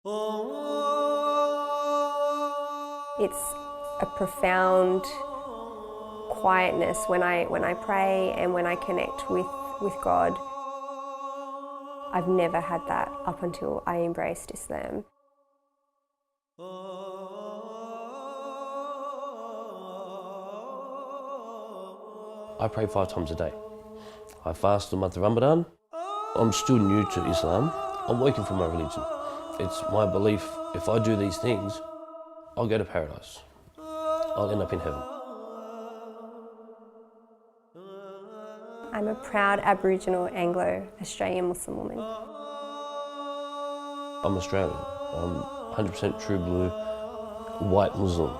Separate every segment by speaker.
Speaker 1: It's a profound quietness when I pray and when I connect with God. I've never had that up until I embraced Islam.
Speaker 2: I pray 5 times a day. I fast the month of Ramadan. I'm still new to Islam. I'm working for my religion. It's my belief if I do these things, I'll go to paradise. I'll end up in heaven.
Speaker 1: I'm a proud Aboriginal Anglo-Australian Muslim woman.
Speaker 2: I'm Australian. I'm 100% true blue, white Muslim.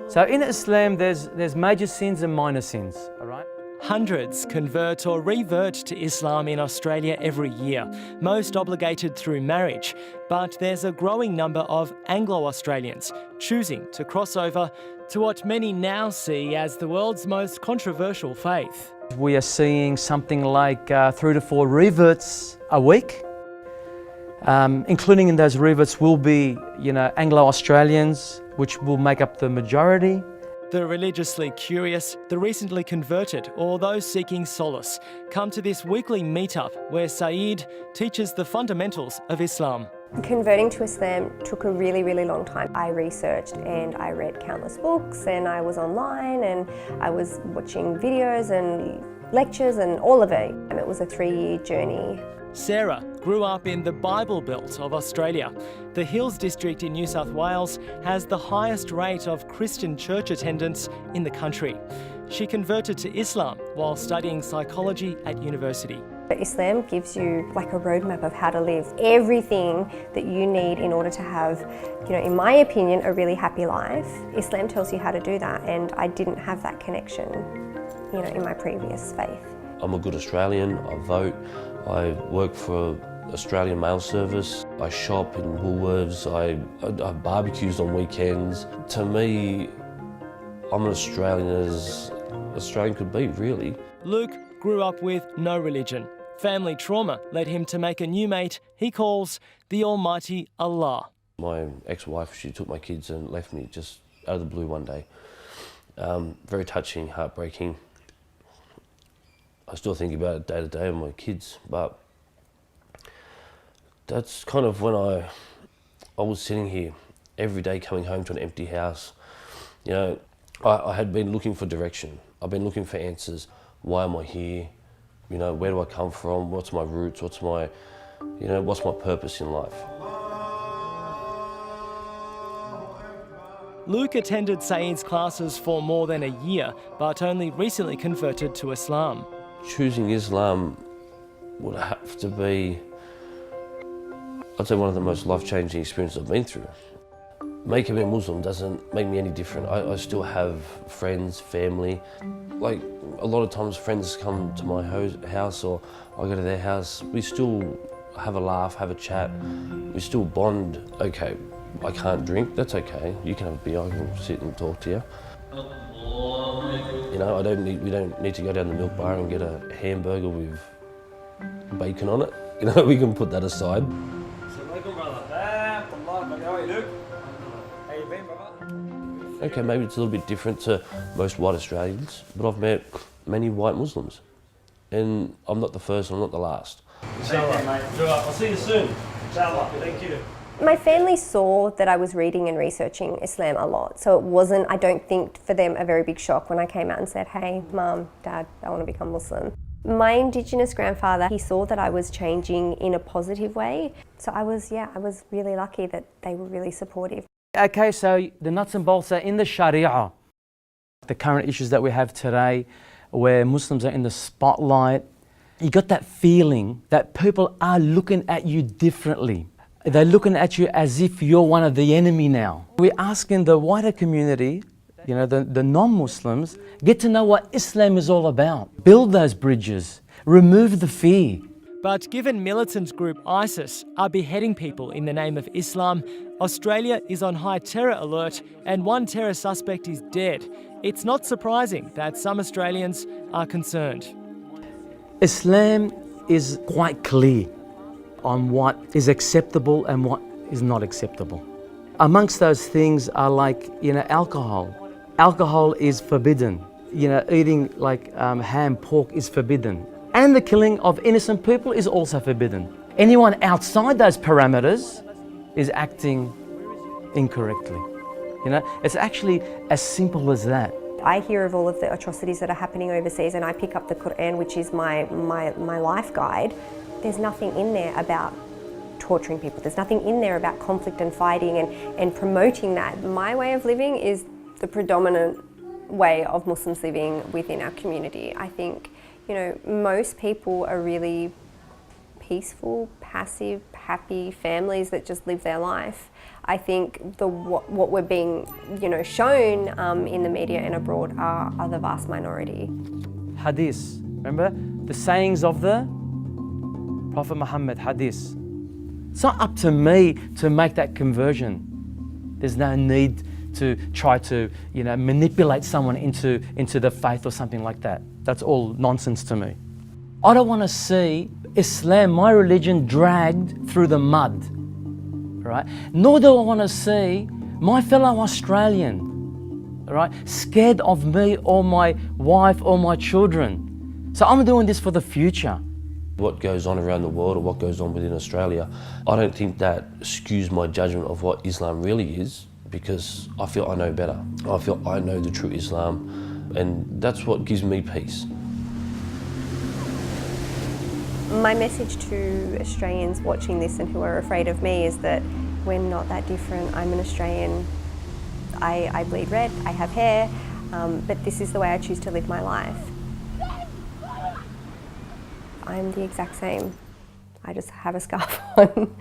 Speaker 3: So in Islam, there's major sins and minor sins, all right?
Speaker 4: Hundreds convert or revert to Islam in Australia every year, most obligated through marriage. But there's a growing number of Anglo-Australians choosing to cross over to what many now see as the world's most controversial faith.
Speaker 3: We are seeing something like 3 to 4 reverts a week. Including in those reverts will be, Anglo-Australians, which will make up the majority.
Speaker 4: The religiously curious, the recently converted, or those seeking solace come to this weekly meetup where Saeed teaches the fundamentals of Islam.
Speaker 1: Converting to Islam took a really, really long time. I researched and I read countless books and I was online and I was watching videos and lectures and all of it. And it was a 3-year journey.
Speaker 4: Sarah grew up in the Bible Belt of Australia. The Hills District in New South Wales has the highest rate of Christian church attendance in the country. She converted to Islam while studying psychology at university.
Speaker 1: Islam gives you like a roadmap of how to live, everything that you need in order to have, in my opinion, a really happy life. Islam tells you how to do that, and I didn't have that connection, in my previous faith.
Speaker 2: I'm a good Australian. I vote. I work for Australian Mail Service. I shop in Woolworths. I have barbecues on weekends. To me, I'm an Australian as Australian could be, really.
Speaker 4: Luke grew up with no religion. Family trauma led him to make a new mate he calls the Almighty Allah.
Speaker 2: My ex-wife, she took my kids and left me just out of the blue one day. Very touching, heartbreaking. I still think about it day to day with my kids, but that's kind of when I was sitting here every day coming home to an empty house. I had been looking for direction. I've been looking for answers. Why am I here? Where do I come from? What's my roots? What's my purpose in life?
Speaker 4: Luke attended Saeed's classes for more than a year, but only recently converted to Islam.
Speaker 2: Choosing Islam would have to be, I'd say, one of the most life-changing experiences I've been through. Making me a Muslim doesn't make me any different. I still have friends, family. Like, a lot of times friends come to my house or I go to their house. We still have a laugh, have a chat. We still bond. Okay, I can't drink, that's okay. You can have a beer, I can sit and talk to you. We don't need to go down the milk bar and get a hamburger with bacon on it. We can put that aside. Okay, maybe it's a little bit different to most white Australians, but I've met many white Muslims. And I'm not the first, I'm not the last.
Speaker 5: Inshallah, mate. I'll see you soon. Inshallah, thank you.
Speaker 1: My family saw that I was reading and researching Islam a lot, so it wasn't, I don't think, for them a very big shock when I came out and said, hey, Mum, Dad, I want to become Muslim. My Indigenous grandfather, he saw that I was changing in a positive way, so I was really lucky that they were really supportive.
Speaker 3: Okay, so the nuts and bolts are in the Sharia. The current issues that we have today, where Muslims are in the spotlight, you got that feeling that people are looking at you differently. They're looking at you as if you're one of the enemy now. We're asking the wider community, the non-Muslims, get to know what Islam is all about. Build those bridges, remove the fear.
Speaker 4: But given militant group ISIS are beheading people in the name of Islam, Australia is on high terror alert and one terror suspect is dead. It's not surprising that some Australians are concerned.
Speaker 3: Islam is quite clear on what is acceptable and what is not acceptable. Amongst those things are like, alcohol. Alcohol is forbidden. Eating like ham, pork is forbidden. And the killing of innocent people is also forbidden. Anyone outside those parameters is acting incorrectly. It's actually as simple as that.
Speaker 1: I hear of all of the atrocities that are happening overseas, and I pick up the Quran, which is my life guide. There's nothing in there about torturing people. There's nothing in there about conflict and fighting and promoting that. My way of living is the predominant way of Muslims living within our community. I think, most people are really peaceful, passive, happy families that just live their life. I think what we're being, shown in the media and abroad are the vast minority.
Speaker 3: Hadith, remember the sayings of the Prophet Muhammad, hadith. It's not up to me to make that conversion. There's no need to try to, manipulate someone into the faith or something like that. That's all nonsense to me. I don't want to see Islam, my religion, dragged through the mud, right? Nor do I want to see my fellow Australian, right, scared of me or my wife or my children. So I'm doing this for the future.
Speaker 2: What goes on around the world or what goes on within Australia, I don't think that skews my judgment of what Islam really is, because I feel I know better. I feel I know the true Islam, and that's what gives me peace.
Speaker 1: My message to Australians watching this and who are afraid of me is that we're not that different. I'm an Australian. I bleed red, I have hair, but this is the way I choose to live my life. I'm the exact same. I just have a scarf on.